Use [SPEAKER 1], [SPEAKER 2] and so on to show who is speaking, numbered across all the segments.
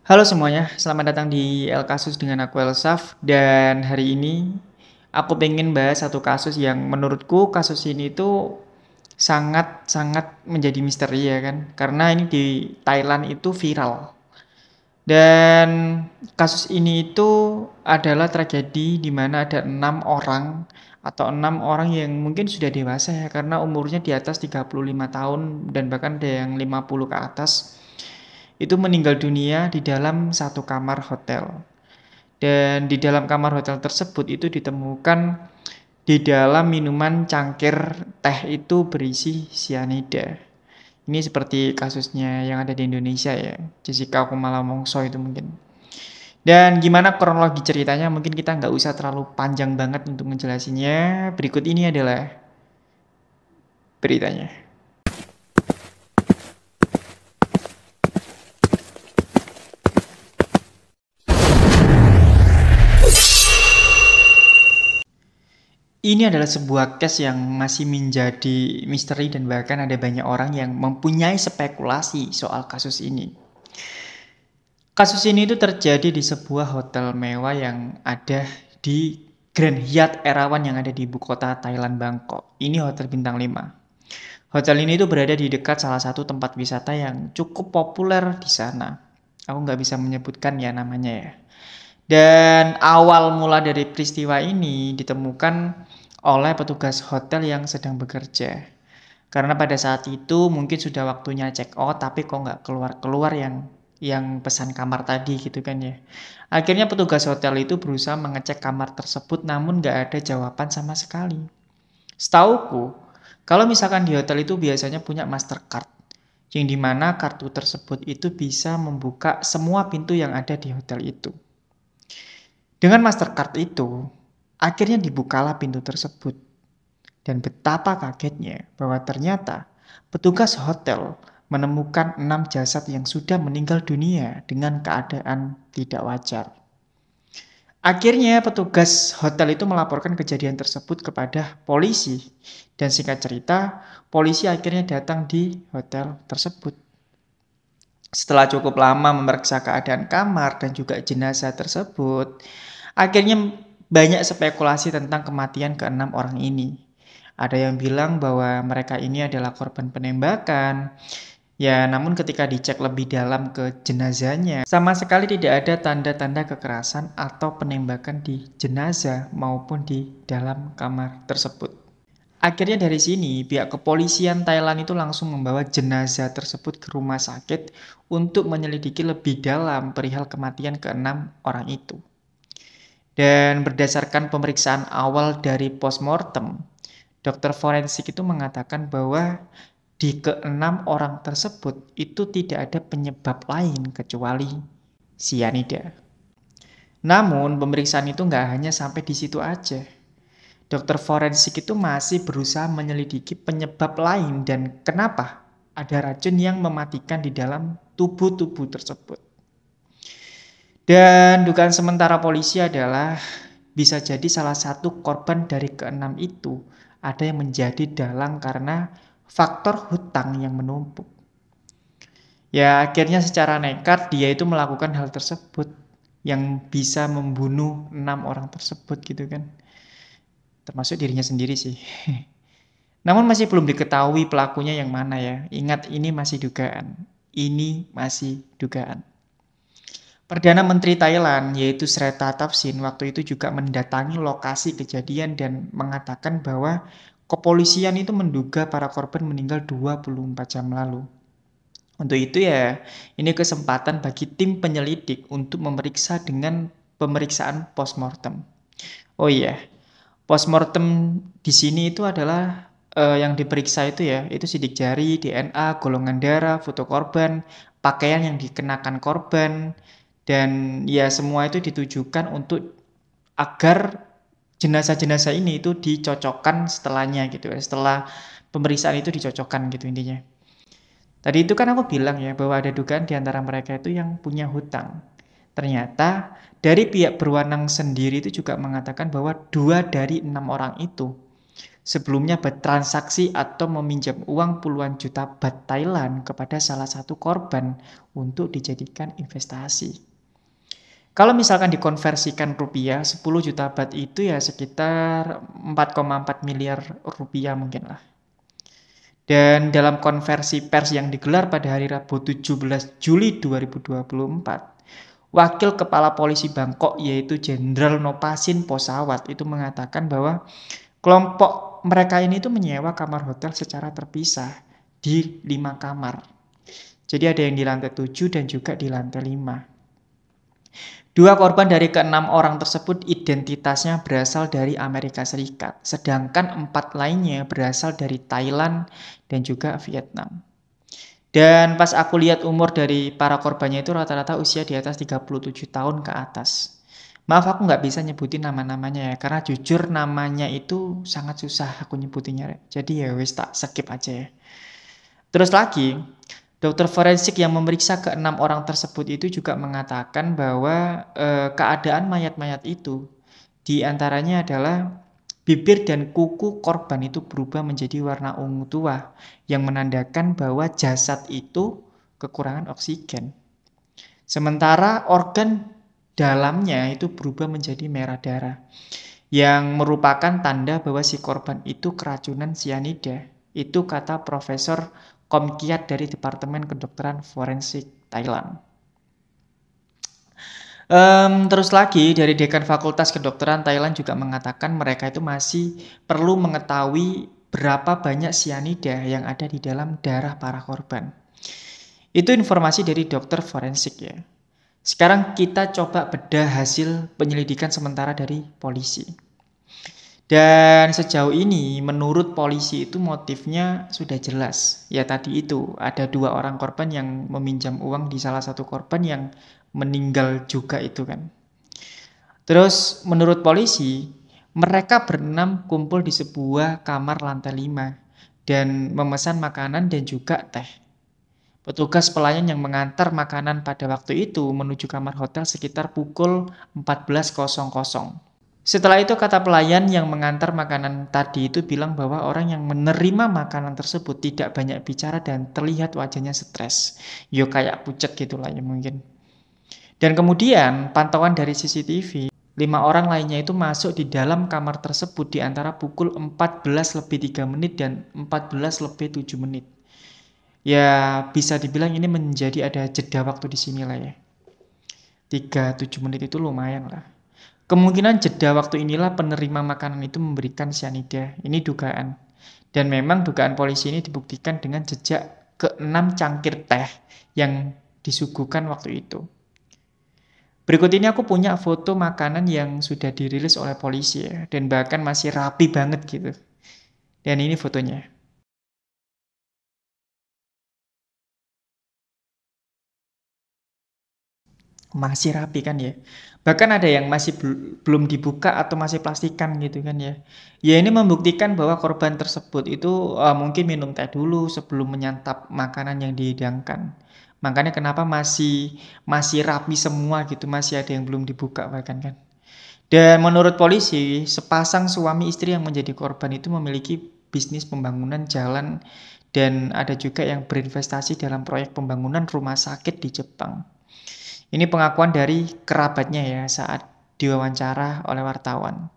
[SPEAKER 1] Halo semuanya, selamat datang di El Kasus dengan aku Elsaf. Dan hari ini aku pengen bahas satu kasus yang menurutku kasus ini tuh sangat-sangat menjadi misteri ya kan. Karena ini di Thailand itu viral. Dan kasus ini itu adalah tragedi di mana ada 6 orang atau 6 orang yang mungkin sudah dewasa ya karena umurnya di atas 35 tahun dan bahkan ada yang 50 ke atas itu meninggal dunia di dalam satu kamar hotel. Dan di dalam kamar hotel tersebut itu ditemukan di dalam minuman cangkir teh itu berisi sianida. Ini seperti kasusnya yang ada di Indonesia ya, Jessica Kumala Wongso itu mungkin. Dan gimana kronologi ceritanya mungkin kita nggak usah terlalu panjang banget untuk menjelasinya. Berikut ini adalah beritanya. Ini adalah sebuah case yang masih menjadi misteri dan bahkan ada banyak orang yang mempunyai spekulasi soal kasus ini. Kasus ini itu terjadi di sebuah hotel mewah yang ada di Grand Hyatt Erawan yang ada di ibu kota Thailand, Bangkok. Ini hotel bintang 5. Hotel ini itu berada di dekat salah satu tempat wisata yang cukup populer di sana. Aku nggak bisa menyebutkan ya namanya ya. Dan awal mula dari peristiwa ini ditemukan oleh petugas hotel yang sedang bekerja. Karena pada saat itu mungkin sudah waktunya check out tapi kok nggak keluar-keluar yang pesan kamar tadi gitu kan ya. Akhirnya petugas hotel itu berusaha mengecek kamar tersebut namun nggak ada jawaban sama sekali. Setauku, kalau misalkan di hotel itu biasanya punya Mastercard, yang dimana kartu tersebut itu bisa membuka semua pintu yang ada di hotel itu. Dengan Mastercard itu, akhirnya dibukalah pintu tersebut. Dan betapa kagetnya bahwa ternyata petugas hotel menemukan 6 jasad yang sudah meninggal dunia dengan keadaan tidak wajar. Akhirnya petugas hotel itu melaporkan kejadian tersebut kepada polisi. Dan singkat cerita, polisi akhirnya datang di hotel tersebut. Setelah cukup lama memeriksa keadaan kamar dan juga jenazah tersebut, akhirnya banyak spekulasi tentang kematian ke-6 orang ini. Ada yang bilang bahwa mereka ini adalah korban penembakan. Ya, namun ketika dicek lebih dalam ke jenazahnya, sama sekali tidak ada tanda-tanda kekerasan atau penembakan di jenazah maupun di dalam kamar tersebut. Akhirnya dari sini, pihak kepolisian Thailand itu langsung membawa jenazah tersebut ke rumah sakit untuk menyelidiki lebih dalam perihal kematian ke-6 orang itu. Dan berdasarkan pemeriksaan awal dari postmortem, dokter forensik itu mengatakan bahwa di ke-6 orang tersebut itu tidak ada penyebab lain kecuali sianida. Namun pemeriksaan itu nggak hanya sampai di situ aja. Dokter forensik itu masih berusaha menyelidiki penyebab lain dan kenapa ada racun yang mematikan di dalam tubuh-tubuh tersebut. Dan dugaan sementara polisi adalah bisa jadi salah satu korban dari ke-6 itu ada yang menjadi dalang karena faktor hutang yang menumpuk. Ya akhirnya secara nekat dia itu melakukan hal tersebut yang bisa membunuh 6 orang tersebut gitu kan. Termasuk dirinya sendiri sih. Namun masih belum diketahui pelakunya yang mana ya. Ingat ini masih dugaan. Ini masih dugaan. Perdana Menteri Thailand yaitu Srettha Thavisin waktu itu juga mendatangi lokasi kejadian dan mengatakan bahwa kepolisian itu menduga para korban meninggal 24 jam lalu. Untuk itu ya, ini kesempatan bagi tim penyelidik untuk memeriksa dengan pemeriksaan postmortem. Oh iya, postmortem di sini itu adalah yang diperiksa itu ya, itu sidik jari, DNA, golongan darah, foto korban, pakaian yang dikenakan korban, dan ya semua itu ditujukan untuk agar jenazah-jenazah ini itu dicocokkan setelahnya gitu ya, setelah pemeriksaan itu dicocokkan gitu intinya. Tadi itu kan aku bilang ya bahwa ada dugaan di antara mereka itu yang punya hutang. Ternyata dari pihak berwenang sendiri itu juga mengatakan bahwa 2 dari 6 orang itu sebelumnya bertransaksi atau meminjam uang puluhan juta baht Thailand kepada salah satu korban untuk dijadikan investasi. Kalau misalkan dikonversikan rupiah, 10 juta baht itu ya sekitar 4,4 miliar rupiah mungkin lah. Dan dalam konversi pers yang digelar pada hari Rabu 17 Juli 2024, Wakil Kepala Polisi Bangkok yaitu Jenderal Nopasin Posawat itu mengatakan bahwa kelompok mereka ini tuh menyewa kamar hotel secara terpisah di 5 kamar. Jadi ada yang di lantai 7 dan juga di lantai 5. Dua korban dari ke-6 orang tersebut identitasnya berasal dari Amerika Serikat, sedangkan 4 lainnya berasal dari Thailand dan juga Vietnam. Dan pas aku lihat umur dari para korbannya itu rata-rata usia di atas 37 tahun ke atas. Maaf aku nggak bisa nyebutin nama-namanya ya, karena jujur namanya itu sangat susah aku nyebutinnya. Jadi ya wis tak skip aja ya. Terus lagi, dokter forensik yang memeriksa ke-6 orang tersebut itu juga mengatakan bahwa keadaan mayat-mayat itu diantaranya adalah bibir dan kuku korban itu berubah menjadi warna ungu tua yang menandakan bahwa jasad itu kekurangan oksigen. Sementara organ dalamnya itu berubah menjadi merah darah yang merupakan tanda bahwa si korban itu keracunan sianida. Itu kata Profesor Kom Kiat dari Departemen Kedokteran Forensik Thailand. Terus lagi dari Dekan Fakultas Kedokteran Thailand juga mengatakan mereka itu masih perlu mengetahui berapa banyak sianida yang ada di dalam darah para korban. Itu informasi dari dokter forensik ya. Sekarang kita coba bedah hasil penyelidikan sementara dari polisi. Dan sejauh ini menurut polisi itu motifnya sudah jelas. Ya tadi itu ada 2 orang korban yang meminjam uang di salah satu korban yang meninggal juga itu kan. Terus menurut polisi mereka berenam kumpul di sebuah kamar lantai 5 dan memesan makanan dan juga teh. Petugas pelayan yang mengantar makanan pada waktu itu menuju kamar hotel sekitar pukul 14.00. Setelah itu kata pelayan yang mengantar makanan tadi itu bilang bahwa orang yang menerima makanan tersebut tidak banyak bicara dan terlihat wajahnya stres. Yo kayak pucet gitulah ya mungkin. Dan kemudian pantauan dari CCTV, 5 orang lainnya itu masuk di dalam kamar tersebut di antara pukul 14:03 dan 14:07. Ya bisa dibilang ini menjadi ada jeda waktu di sini lah ya. 37 menit itu lumayan lah. Kemungkinan jeda waktu inilah penerima makanan itu memberikan sianida. Ini dugaan. Dan memang dugaan polisi ini dibuktikan dengan jejak ke-6 cangkir teh yang disuguhkan waktu itu. Berikut ini aku punya foto makanan yang sudah dirilis oleh polisi ya. Dan bahkan masih rapi banget gitu. Dan ini fotonya. Masih rapi kan ya. Bahkan ada yang masih belum dibuka atau masih plastikan gitu kan ya. Ya ini membuktikan bahwa korban tersebut itu mungkin minum teh dulu sebelum menyantap makanan yang dihidangkan. Makanya kenapa masih rapi semua gitu, masih ada yang belum dibuka bahkan kan. Dan menurut polisi, sepasang suami istri yang menjadi korban itu memiliki bisnis pembangunan jalan dan ada juga yang berinvestasi dalam proyek pembangunan rumah sakit di Jepang. Ini pengakuan dari kerabatnya ya saat diwawancara oleh wartawan.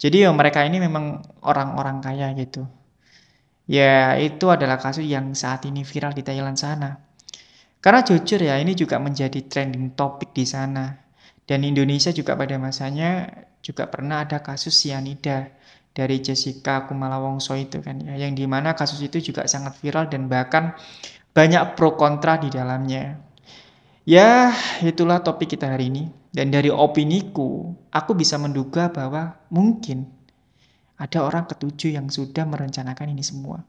[SPEAKER 1] Jadi ya mereka ini memang orang-orang kaya gitu. Ya itu adalah kasus yang saat ini viral di Thailand sana. Karena jujur ya ini juga menjadi trending topik di sana. Dan Indonesia juga pada masanya juga pernah ada kasus sianida dari Jessica Kumala Wongso itu kan ya. Yang dimana kasus itu juga sangat viral dan bahkan banyak pro kontra di dalamnya. Ya, itulah topik kita hari ini. Dan dari opiniku, aku bisa menduga bahwa mungkin ada orang ketujuh yang sudah merencanakan ini semua.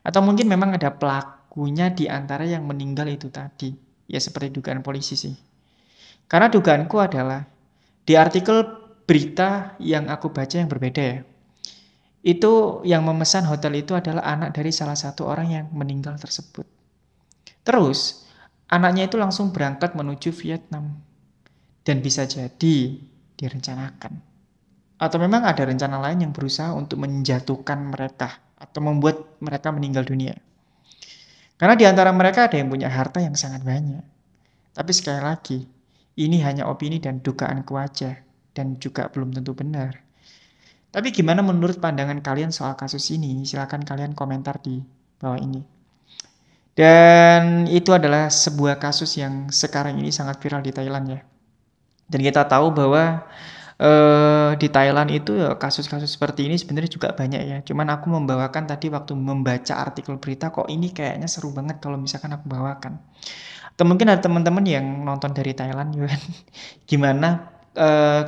[SPEAKER 1] Atau mungkin memang ada pelakunya di antara yang meninggal itu tadi. Ya seperti dugaan polisi sih. Karena dugaanku adalah di artikel berita yang aku baca yang berbeda ya. Itu yang memesan hotel itu adalah anak dari salah satu orang yang meninggal tersebut. Terus, anaknya itu langsung berangkat menuju Vietnam. Dan bisa jadi direncanakan. Atau memang ada rencana lain yang berusaha untuk menjatuhkan mereka atau membuat mereka meninggal dunia. Karena di antara mereka ada yang punya harta yang sangat banyak. Tapi sekali lagi, ini hanya opini dan dugaanku aja dan juga belum tentu benar. Tapi gimana menurut pandangan kalian soal kasus ini? Silahkan kalian komentar di bawah ini. Dan itu adalah sebuah kasus yang sekarang ini sangat viral di Thailand ya. Dan kita tahu bahwa di Thailand itu ya kasus-kasus seperti ini sebenarnya juga banyak ya. Cuman aku membawakan tadi waktu membaca artikel berita kok ini kayaknya seru banget kalau misalkan aku bawakan. Atau mungkin ada teman-teman yang nonton dari Thailand juga kan. Gimana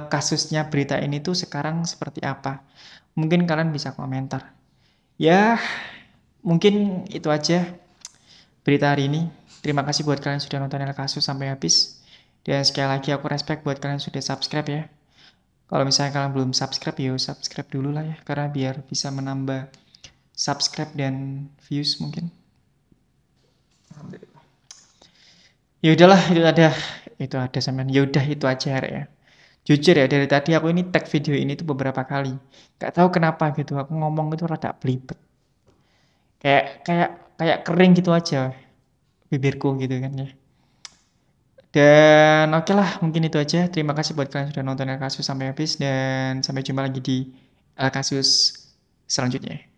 [SPEAKER 1] kasusnya berita ini tuh sekarang seperti apa? Mungkin kalian bisa komentar. Ya, mungkin itu aja berita hari ini. Terima kasih buat kalian yang sudah nonton El Kasus sampai habis. Dan sekali lagi aku respect buat kalian yang sudah subscribe ya. Kalau misalnya kalian belum subscribe, yuk subscribe dulu lah ya. Karena biar bisa menambah subscribe dan views mungkin. Alhamdulillah. Ya udahlah, itu ada sampean. Ya udah itu aja ya. Jujur ya, dari tadi aku ini tag video ini tuh beberapa kali. Gak tahu kenapa gitu, aku ngomong itu rada belibet. Kayak kayak kayak kering gitu aja bibirku gitu kan ya. Dan oke lah, mungkin itu aja. Terima kasih buat kalian yang sudah nonton El Kasus sampai habis dan sampai jumpa lagi di El Kasus selanjutnya.